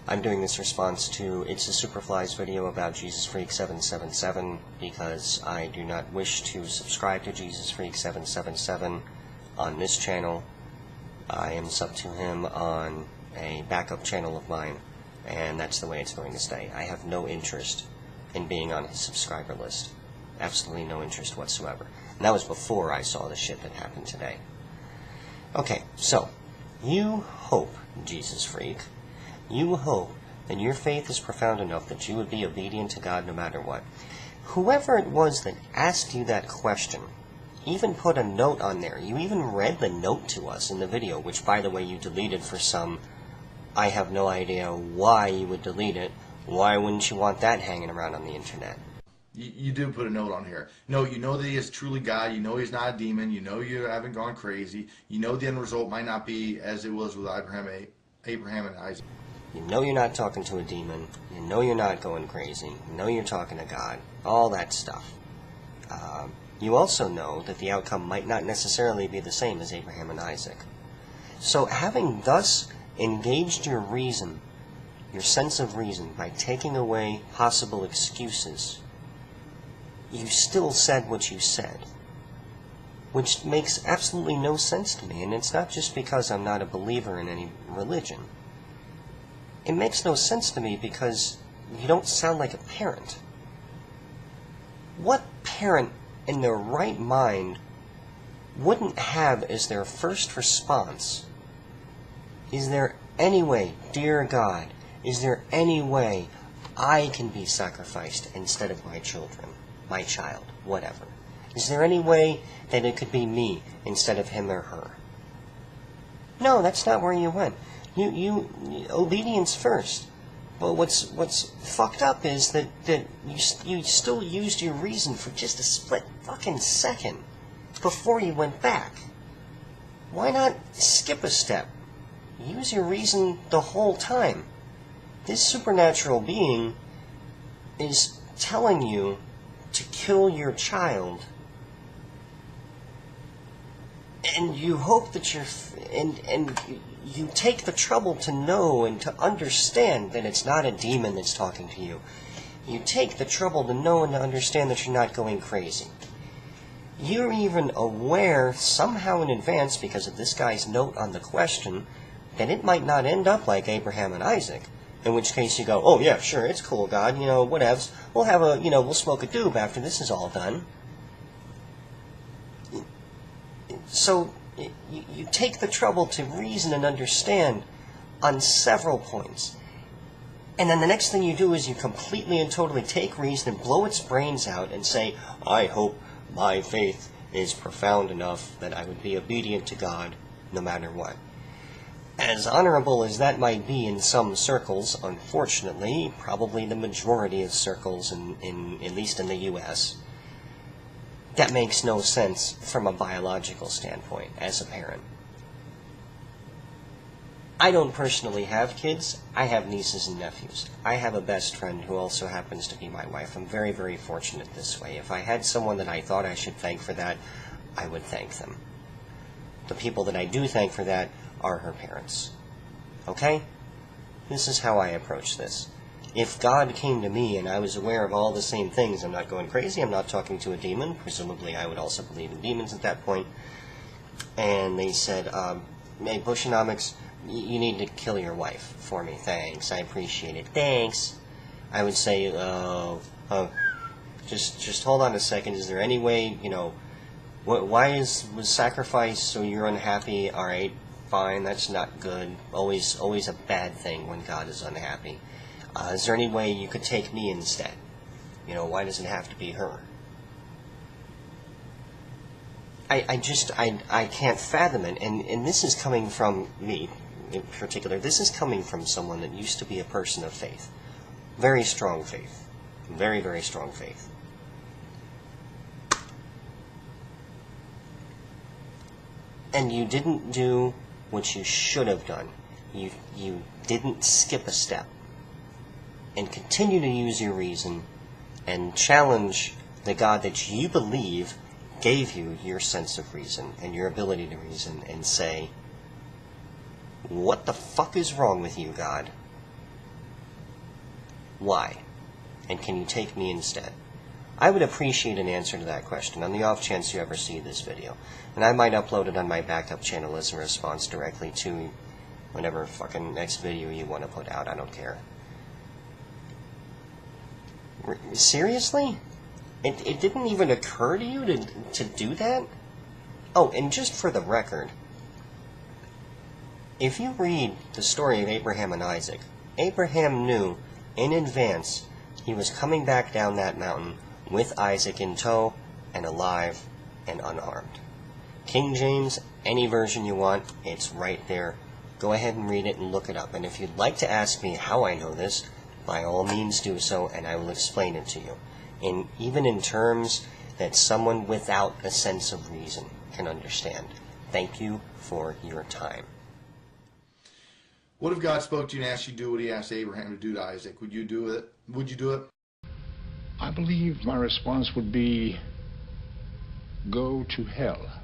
I'm doing this response to It's a Superfly's video about JezuzFreek777 because I do not wish to subscribe to JezuzFreek777 on this channel. I am sub to him on a backup channel of mine, and that's the way it's going to stay. I have no interest in being on his subscriber list. Absolutely no interest whatsoever. And that was before I saw the shit that happened today. Okay, so, you hope, Jesus Freak, you hope that your faith is profound enough that you would be obedient to God no matter what. Whoever it was that asked you that question even put a note on there. You even read the note to us in the video, which, by the way, you deleted for some... I have no idea why you would delete it. Why wouldn't you want that hanging around on the internet? You did put a note on here. No, you know that he is truly God. You know he's not a demon. You know you haven't gone crazy. You know the end result might not be as it was with Abraham and Isaac. You know you're not talking to a demon. You know you're not going crazy. You know you're talking to God. All that stuff. You also know that the outcome might not necessarily be the same as Abraham and Isaac. So having thus engaged your reason, your sense of reason, by taking away possible excuses, you still said what you said, which makes absolutely no sense to me. And it's not just because I'm not a believer in any religion. It makes no sense to me because you don't sound like a parent. What parent in their right mind wouldn't have as their first response, is there any way, dear God, is there any way I can be sacrificed instead of my children, my child, whatever? Is there any way that it could be me instead of him or her? No, that's not where you went. You obedience first. But what's fucked up is that you still used your reason for just a split fucking second before you went back. Why not skip a step? Use your reason the whole time. This supernatural being is telling you to kill your child, and you hope that you take the trouble to know and to understand that it's not a demon that's talking to you. You take the trouble to know and to understand that you're not going crazy. You're even aware somehow in advance, because of this guy's note on the question, that it might not end up like Abraham and Isaac. In which case you go, oh yeah, sure, it's cool, God, whatevs. We'll have we'll smoke a doob after this is all done. So, you take the trouble to reason and understand on several points. And then the next thing you do is you completely and totally take reason and blow its brains out and say, I hope my faith is profound enough that I would be obedient to God no matter what. As honorable as that might be in some circles, unfortunately, probably the majority of circles, at least in the U.S., that makes no sense from a biological standpoint as a parent. I don't personally have kids. I have nieces and nephews. I have a best friend who also happens to be my wife. I'm very, very fortunate this way. If I had someone that I thought I should thank for that, I would thank them. The people that I do thank for that are her parents. Okay? This is how I approach this. If God came to me and I was aware of all the same things, I'm not going crazy, I'm not talking to a demon, presumably I would also believe in demons at that point, and they said, hey, Bushonomics, you need to kill your wife for me, thanks, I appreciate it, thanks. I would say, just hold on a second, is there any way, why was sacrifice so you're unhappy? Alright, fine, that's not good, always a bad thing when God is unhappy. Is there any way you could take me instead? Why does it have to be her? I can't fathom it, and this is coming from me, in particular. This is coming from someone that used to be a person of faith. Very strong faith. Very, very strong faith. And you didn't do what you should have done. You didn't skip a step. And continue to use your reason and challenge the God that you believe gave you your sense of reason and your ability to reason, and say, what the fuck is wrong with you, God? Why? And can you take me instead? I would appreciate an answer to that question on the off chance you ever see this video. And I might upload it on my backup channel as a response directly to whatever fucking next video you want to put out. I don't care. Seriously? It didn't even occur to you to do that? Oh, and just for the record, if you read the story of Abraham and Isaac, Abraham knew in advance he was coming back down that mountain with Isaac in tow and alive and unharmed. King James, any version you want, it's right there. Go ahead and read it and look it up. And if you'd like to ask me how I know this, by all means do so, and I will explain it to you. Even in terms that someone without a sense of reason can understand. Thank you for your time. What if God spoke to you and asked you to do what he asked Abraham to do to Isaac? Would you do it? Would you do it? I believe my response would be, go to hell.